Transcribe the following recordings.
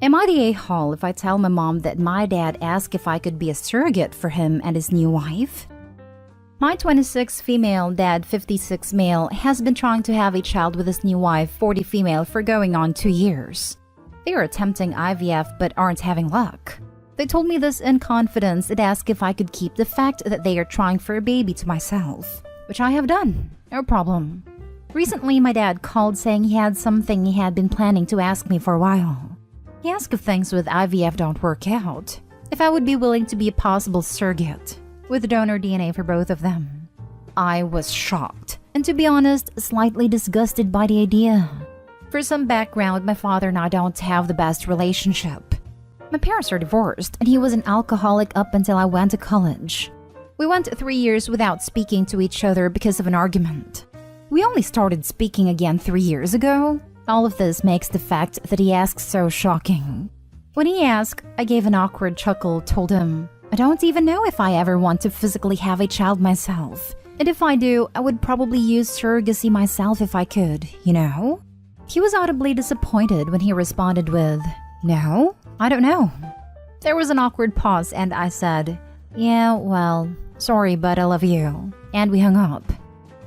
Am I the a-hole if I tell my mom that my dad asked if I could be a surrogate for him and his new wife? My 26 female dad, 56 male, has been trying to have a child with his new wife, 40 female, for going on 2 years. They are attempting IVF but aren't having luck. They told me this in confidence and asked if I could keep the fact that they are trying for a baby to myself, which I have done. No problem. Recently, my dad called saying he had something he had been planning to ask me for a while. He asked if things with IVF don't work out, if I would be willing to be a possible surrogate, with donor DNA for both of them. I was shocked, and to be honest, slightly disgusted by the idea. For some background, my father and I don't have the best relationship. My parents are divorced, and he was an alcoholic up until I went to college. We went 3 years without speaking to each other because of an argument. We only started speaking again 3 years ago. All of this makes the fact that he asks so shocking. When he asked, I gave an awkward chuckle, told him, I don't even know if I ever want to physically have a child myself. And if I do, I would probably use surrogacy myself if I could, you know? He was audibly disappointed when he responded with, No, I don't know. There was an awkward pause and I said, Yeah, well, sorry, but I love you. And we hung up.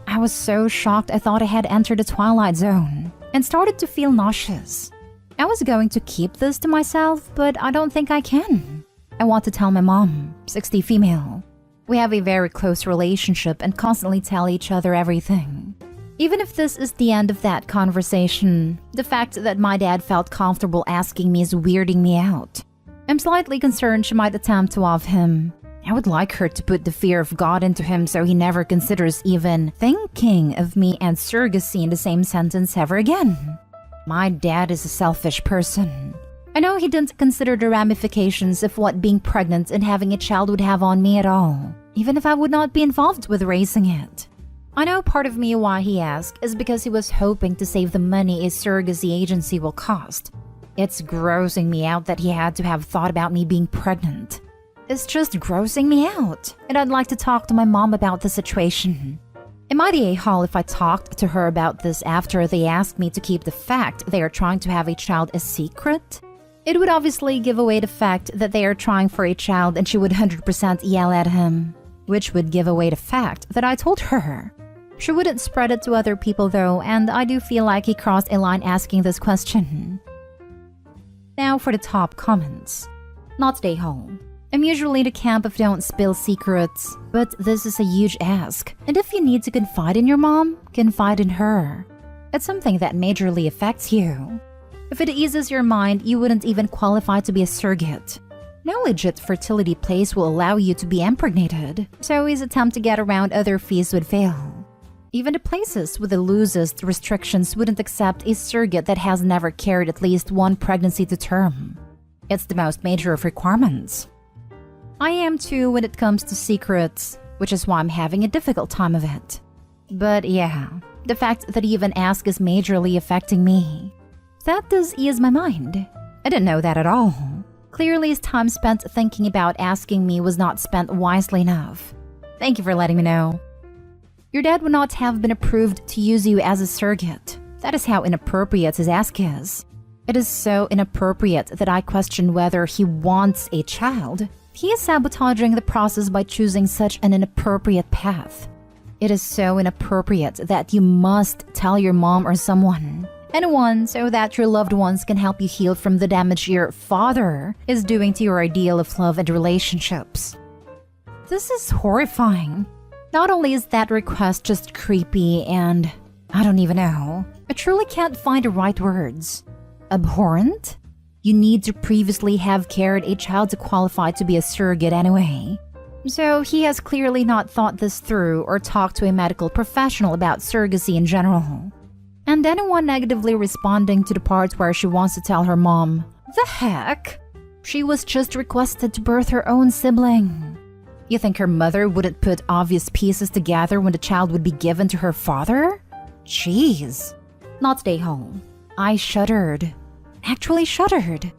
I was so shocked I thought I had entered a twilight zone and started to feel nauseous. I was going to keep this to myself, but I don't think I can. I want to tell my mom, 60 female. We have a very close relationship and constantly tell each other everything. Even if this is the end of that conversation, the fact that my dad felt comfortable asking me is weirding me out. I'm slightly concerned she might attempt to off him. I would like her to put the fear of God into him so he never considers even thinking of me and surrogacy in the same sentence ever again. My dad is a selfish person. I know he didn't consider the ramifications of what being pregnant and having a child would have on me at all, even if I would not be involved with raising it. I know part of me why he asked is because he was hoping to save the money a surrogacy agency will cost. It's grossing me out that he had to have thought about me being pregnant. It's just grossing me out, and I'd like to talk to my mom about the situation. Am I the a-hole if I talked to her about this after they asked me to keep the fact they are trying to have a child a secret? It would obviously give away the fact that they are trying for a child and she would 100% yell at him, which would give away the fact that I told her. She wouldn't spread it to other people though, and I do feel like he crossed a line asking this question. Now for the top comments. Not the a-hole. I'm usually the camp of don't spill secrets, but this is a huge ask. And if you need to confide in your mom, confide in her. It's something that majorly affects you. If it eases your mind, you wouldn't even qualify to be a surrogate. No legit fertility place will allow you to be impregnated, so his attempt to get around other fees would fail. Even the places with the loosest restrictions wouldn't accept a surrogate that has never carried at least one pregnancy to term. It's the most major of requirements. I am too when it comes to secrets, which is why I'm having a difficult time of it. But yeah, the fact that he even asked is majorly affecting me. That does ease my mind. I didn't know that at all. Clearly his time spent thinking about asking me was not spent wisely enough. Thank you for letting me know. Your dad would not have been approved to use you as a surrogate. That is how inappropriate his ask is. It is so inappropriate that I question whether he wants a child. He is sabotaging the process by choosing such an inappropriate path. It is so inappropriate that you must tell your mom or someone. Anyone, so that your loved ones can help you heal from the damage your father is doing to your ideal of love and relationships. This is horrifying. Not only is that request just creepy and, I don't even know, I truly can't find the right words. Abhorrent? You need to previously have carried a child to qualify to be a surrogate anyway. So he has clearly not thought this through or talked to a medical professional about surrogacy in general. And anyone negatively responding to the part where she wants to tell her mom, the heck? She was just requested to birth her own sibling. You think her mother wouldn't put obvious pieces together when the child would be given to her father? Jeez. Not stay home. I shuddered. Actually shuddered.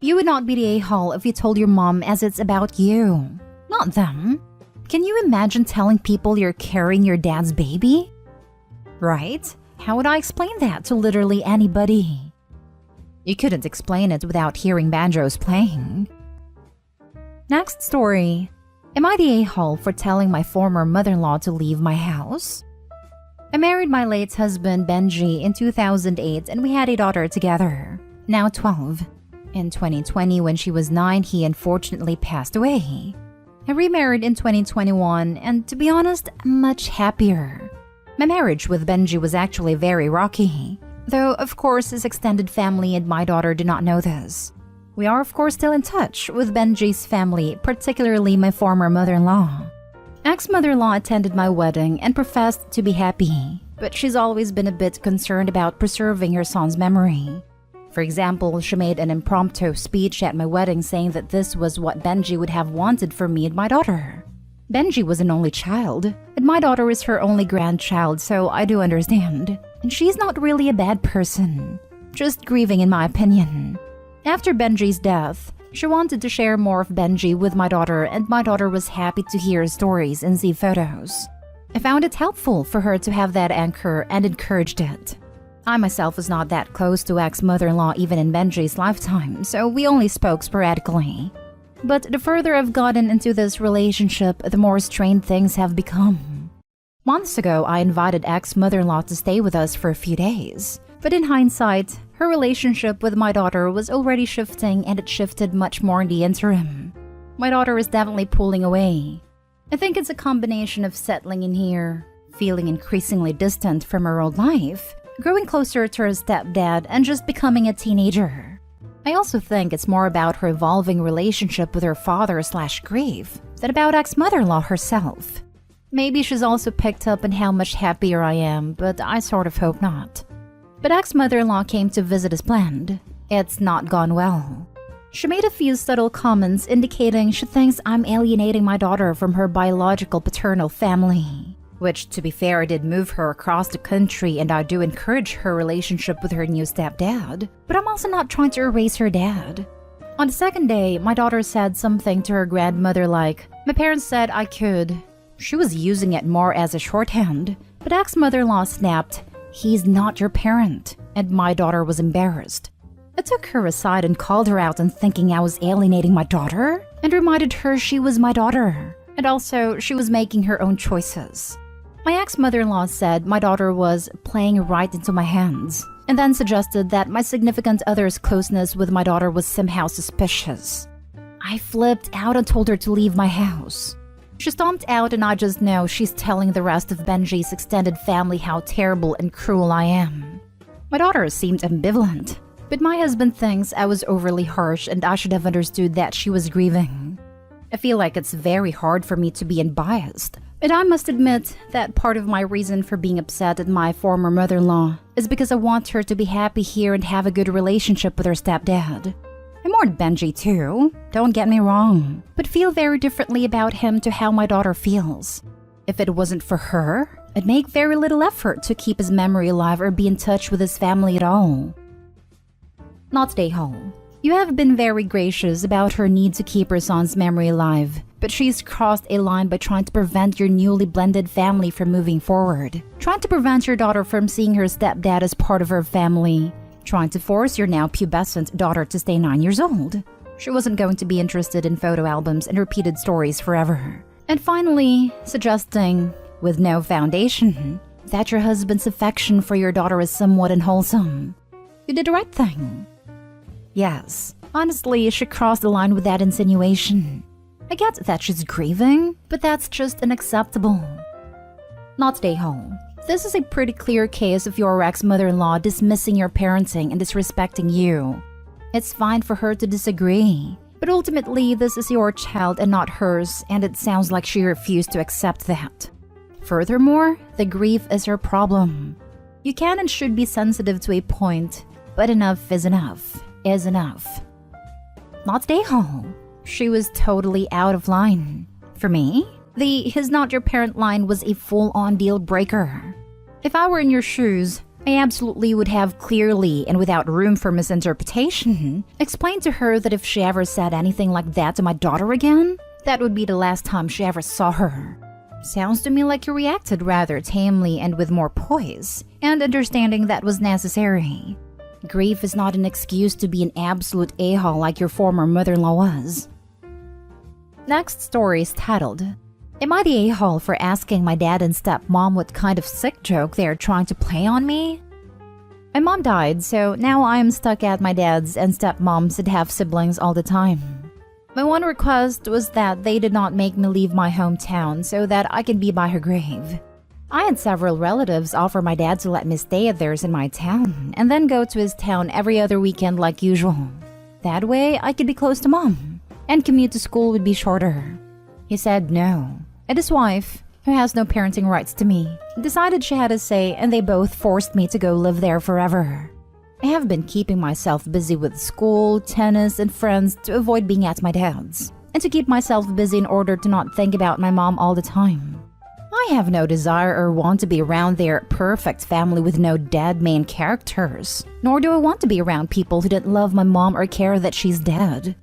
You would not be the a-hole if you told your mom as it's about you, not them. Can you imagine telling people you're carrying your dad's baby? Right? How would I explain that to literally anybody? You couldn't explain it without hearing banjos playing. Next story. Am I the a-hole for telling my former mother-in-law to leave my house? I married my late husband Benji in 2008 and we had a daughter together, now 12. In 2020, when she was 9, he unfortunately passed away. I remarried in 2021 and, to be honest, I'm much happier. My marriage with Benji was actually very rocky, though of course his extended family and my daughter do not know this. We are of course still in touch with Benji's family, particularly my former mother-in-law. Ex-mother-in-law attended my wedding and professed to be happy, but she's always been a bit concerned about preserving her son's memory. For example, she made an impromptu speech at my wedding saying that this was what Benji would have wanted for me and my daughter. Benji was an only child, and my daughter is her only grandchild, so I do understand. And she's not really a bad person, just grieving in my opinion. After Benji's death, she wanted to share more of Benji with my daughter, and my daughter was happy to hear stories and see photos. I found it helpful for her to have that anchor and encouraged it. I myself was not that close to ex-mother-in-law even in Benji's lifetime, so we only spoke sporadically. But the further I've gotten into this relationship, the more strained things have become. Months ago, I invited ex-mother-in-law to stay with us for a few days. But in hindsight, her relationship with my daughter was already shifting, and it shifted much more in the interim. My daughter is definitely pulling away. I think it's a combination of settling in here, feeling increasingly distant from her old life, growing closer to her stepdad, and just becoming a teenager. I also think it's more about her evolving relationship with her father/grief than about ex-mother-in-law herself. Maybe she's also picked up on how much happier I am, but I sort of hope not. But ex-mother-in-law came to visit as planned. It's not gone well. She made a few subtle comments indicating she thinks I'm alienating my daughter from her biological paternal family. Which, to be fair, did move her across the country, and I do encourage her relationship with her new stepdad. But I'm also not trying to erase her dad. On the second day, my daughter said something to her grandmother like, "My parents said I could." She was using it more as a shorthand, but ex-mother-in-law snapped, "He's not your parent," and my daughter was embarrassed. I took her aside and called her out on thinking I was alienating my daughter, and reminded her she was my daughter, and also she was making her own choices. My ex-mother-in-law said my daughter was playing right into my hands, and then suggested that my significant other's closeness with my daughter was somehow suspicious. I flipped out and told her to leave my house. She stomped out, and I just know she's telling the rest of Benji's extended family how terrible and cruel I am. My daughter seemed ambivalent, but my husband thinks I was overly harsh and I should have understood that she was grieving. I feel like it's very hard for me to be unbiased, but I must admit that part of my reason for being upset at my former mother-in-law is because I want her to be happy here and have a good relationship with her stepdad. I mourn Benji too, don't get me wrong, but feel very differently about him to how my daughter feels. If it wasn't for her, I'd make very little effort to keep his memory alive or be in touch with his family at all. Not stay home. You have been very gracious about her need to keep her son's memory alive, but she's crossed a line by trying to prevent your newly blended family from moving forward, trying to prevent your daughter from seeing her stepdad as part of her family, trying to force your now pubescent daughter to stay 9 years old. She wasn't going to be interested in photo albums and repeated stories forever. And finally, suggesting, with no foundation, that your husband's affection for your daughter is somewhat unwholesome. You did the right thing. Yes, honestly, she crossed the line with that insinuation. I get that she's grieving, but that's just unacceptable. Not stay home. This is a pretty clear case of your ex-mother-in-law dismissing your parenting and disrespecting you. It's fine for her to disagree, but ultimately this is your child and not hers, and it sounds like she refused to accept that. Furthermore, the grief is her problem. You can and should be sensitive to a point, but enough is enough. Is enough. Not stay home. She was totally out of line. For me, the "he's not your parent" line was a full-on deal breaker. If I were in your shoes, I absolutely would have clearly and without room for misinterpretation explained to her that if she ever said anything like that to my daughter again, that would be the last time she ever saw her. Sounds to me like you reacted rather tamely and with more poise, and understanding that was necessary. Grief is not an excuse to be an absolute a-hole like your former mother-in-law was. Next story is titled, Am I the a-hole for asking my dad and stepmom what kind of sick joke they are trying to play on me? My mom died, so now I am stuck at my dad's and stepmom's that have siblings all the time. My one request was that they did not make me leave my hometown so that I could be by her grave. I had several relatives offer my dad to let me stay at theirs in my town and then go to his town every other weekend like usual. That way, I could be close to mom, and commute to school would be shorter. He said no, and his wife, who has no parenting rights to me, decided she had a say, and they both forced me to go live there forever. I have been keeping myself busy with school, tennis, and friends to avoid being at my dad's, and to keep myself busy in order to not think about my mom all the time. I have no desire or want to be around their perfect family with no dead main characters, nor do I want to be around people who didn't love my mom or care that she's dead.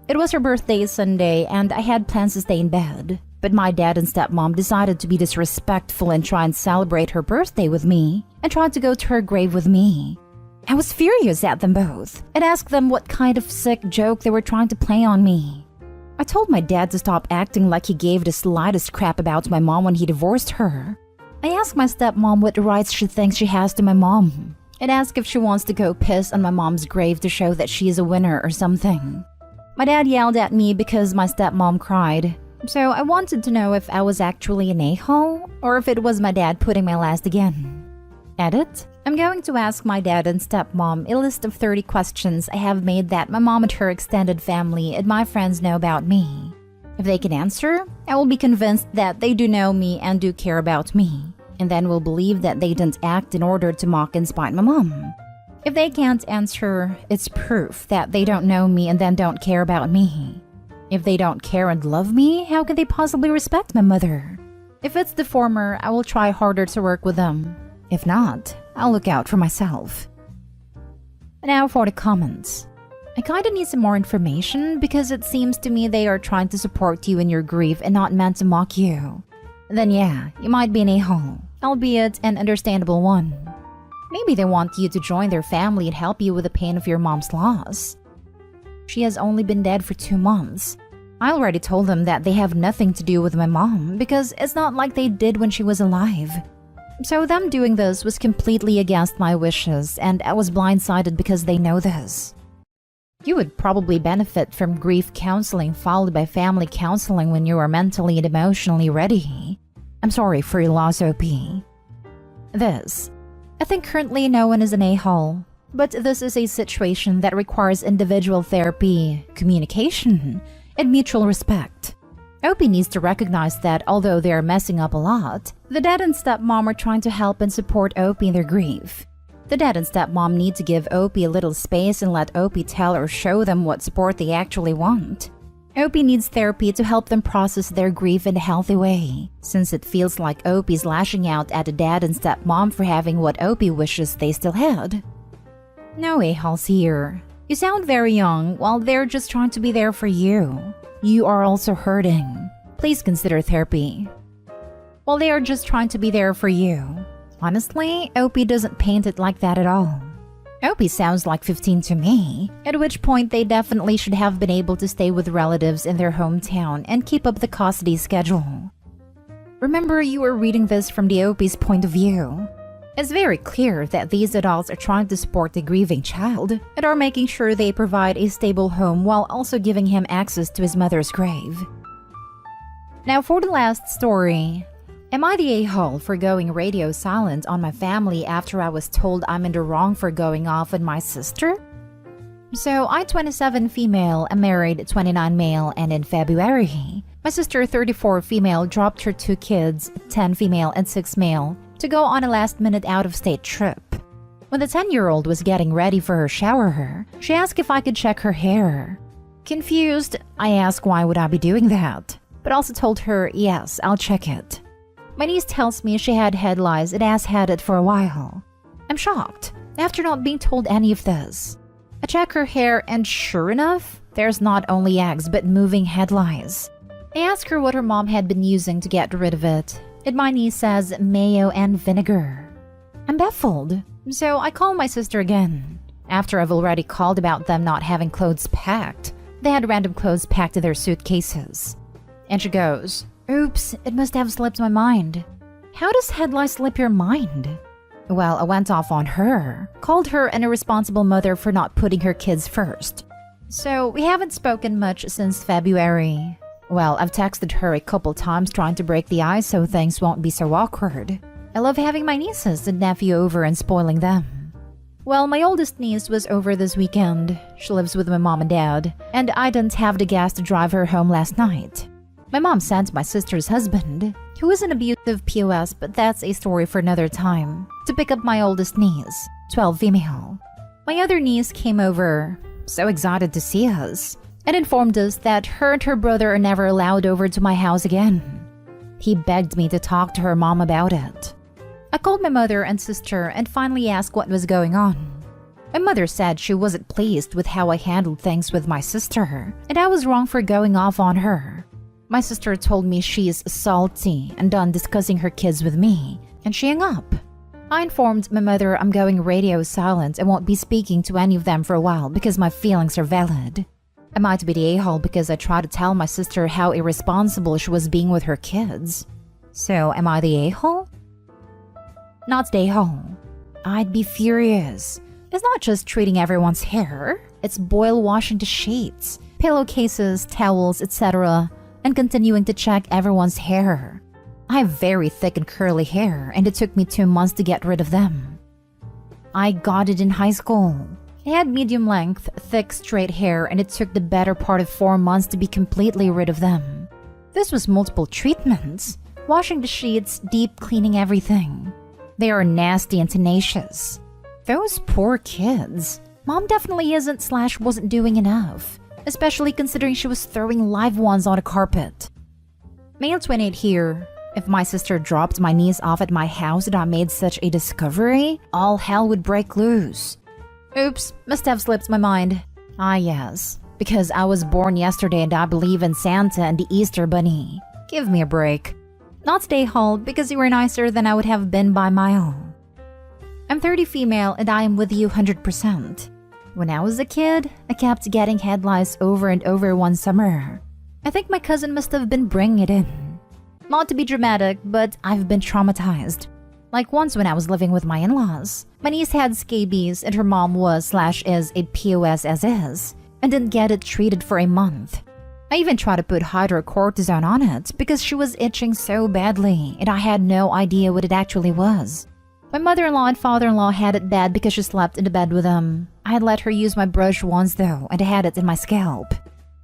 It was her birthday Sunday, and I had plans to stay in bed. But my dad and stepmom decided to be disrespectful and try and celebrate her birthday with me, and tried to go to her grave with me. I was furious at them both, and asked them what kind of sick joke they were trying to play on me. I told my dad to stop acting like he gave the slightest crap about my mom when he divorced her. I asked my stepmom what rights she thinks she has to my mom, and asked if she wants to go piss on my mom's grave to show that she is a winner or something. My dad yelled at me because my stepmom cried. So I wanted to know if I was actually an a-hole, or if it was my dad putting my last again. Edit. I'm going to ask my dad and stepmom a list of 30 questions I have made that my mom and her extended family and my friends know about me. If they can answer, I will be convinced that they do know me and do care about me, and then will believe that they didn't act in order to mock and spite my mom. If they can't answer, it's proof that they don't know me and then don't care about me. If they don't care and love me, how could they possibly respect my mother? If it's the former, I will try harder to work with them. If not, I'll look out for myself. Now for the comments. I kinda need some more information because it seems to me they are trying to support you in your grief and not meant to mock you. Then yeah, you might be an a-hole, albeit an understandable one. Maybe they want you to join their family and help you with the pain of your mom's loss. She has only been dead for 2 months. I already told them that they have nothing to do with my mom because it's not like they did when she was alive. So them doing this was completely against my wishes, and I was blindsided because they know this. You would probably benefit from grief counseling followed by family counseling when you are mentally and emotionally ready. I'm sorry for your loss, OP. This. I think currently no one is an a-hole. But this is a situation that requires individual therapy, communication, and mutual respect. Opie needs to recognize that although they are messing up a lot, the dad and stepmom are trying to help and support Opie in their grief. The dad and stepmom need to give Opie a little space and let Opie tell or show them what support they actually want. Opie needs therapy to help them process their grief in a healthy way, since it feels like Opie's lashing out at the dad and stepmom for having what Opie wishes they still had. No a-holes here. You sound very young while they're just trying to be there for you. You are also hurting. Please consider therapy. While they are just trying to be there for you. Honestly, Opie doesn't paint it like that at all. Opie sounds like 15 to me, at which point they definitely should have been able to stay with relatives in their hometown and keep up the custody schedule. Remember, you are reading this from the Opie's point of view. It's very clear that these adults are trying to support the grieving child and are making sure they provide a stable home while also giving him access to his mother's grave. Now for the last story. Am I the a-hole for going radio silent on my family after I was told I'm in the wrong for going off on my sister? So, I 27 female, am married 29 male, and in February, my sister 34 female dropped her 2 kids, 10 female and 6 male, to go on a last-minute out-of-state trip. When the 10-year-old was getting ready for her shower, she asked if I could check her hair. Confused, I asked why would I be doing that, but also told her, yes, I'll check it. My niece tells me she had head lice and has had it for a while. I'm shocked, after not being told any of this. I check her hair and sure enough, there's not only eggs but moving head lice. I ask her what her mom had been using to get rid of it, and my niece says mayo and vinegar. I'm baffled, so I call my sister again. After I've already called about them not having clothes packed, they had random clothes packed in their suitcases. And she goes, "Oops, it must have slipped my mind." How does head lie slip your mind? Well, I went off on her, called her an irresponsible mother for not putting her kids first. So we haven't spoken much since February. Well, I've texted her a couple times trying to break the ice so things won't be so awkward. I love having my nieces and nephew over and spoiling them. Well, my oldest niece was over this weekend. She lives with my mom and dad, and I didn't have the gas to drive her home last night. My mom sent my sister's husband, who is an abusive POS, but that's a story for another time, to pick up my oldest niece, 12 female. My other niece came over, so excited to see us, and informed us that her and her brother are never allowed over to my house again. He begged me to talk to her mom about it. I called my mother and sister and finally asked what was going on. My mother said she wasn't pleased with how I handled things with my sister, and I was wrong for going off on her. My sister told me she's salty and done discussing her kids with me, and she hung up. I informed my mother I'm going radio silent and won't be speaking to any of them for a while because my feelings are valid. I might be the a-hole because I tried to tell my sister how irresponsible she was being with her kids. So, am I the a-hole? Not the a-hole. I'd be furious. It's not just treating everyone's hair, it's boil washing the sheets, pillowcases, towels, etc., and continuing to check everyone's hair. I have very thick and curly hair, and it took me 2 months to get rid of them. I got it in high school. I had medium length, thick, straight hair, and it took the better part of 4 months to be completely rid of them. This was multiple treatments, washing the sheets, deep cleaning everything. They are nasty and tenacious. Those poor kids. Mom definitely wasn't doing enough, especially considering she was throwing live ones on a carpet. Male 28 here. If my sister dropped my niece off at my house and I made such a discovery, all hell would break loose. Oops, must have slipped my mind. Ah yes, because I was born yesterday and I believe in Santa and the Easter Bunny. Give me a break. Not stay home because you were nicer than I would have been by mile. I'm 30 female and I am with you 100%. When I was a kid, I kept getting head lice over and over one summer. I think my cousin must have been bringing it in. Not to be dramatic, but I've been traumatized. Like once when I was living with my in-laws, my niece had scabies and her mom was/is a POS as is, and didn't get it treated for a month. I even tried to put hydrocortisone on it because she was itching so badly and I had no idea what it actually was. My mother-in-law and father-in-law had it bad because she slept in the bed with them. I had let her use my brush once though, and I had it in my scalp.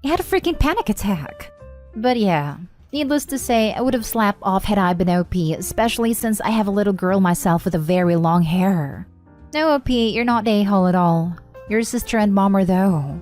I had a freaking panic attack. But yeah, needless to say, I would have slapped off had I been OP, especially since I have a little girl myself with a very long hair. No OP, you're not a-hole at all. Your sister and mom are though.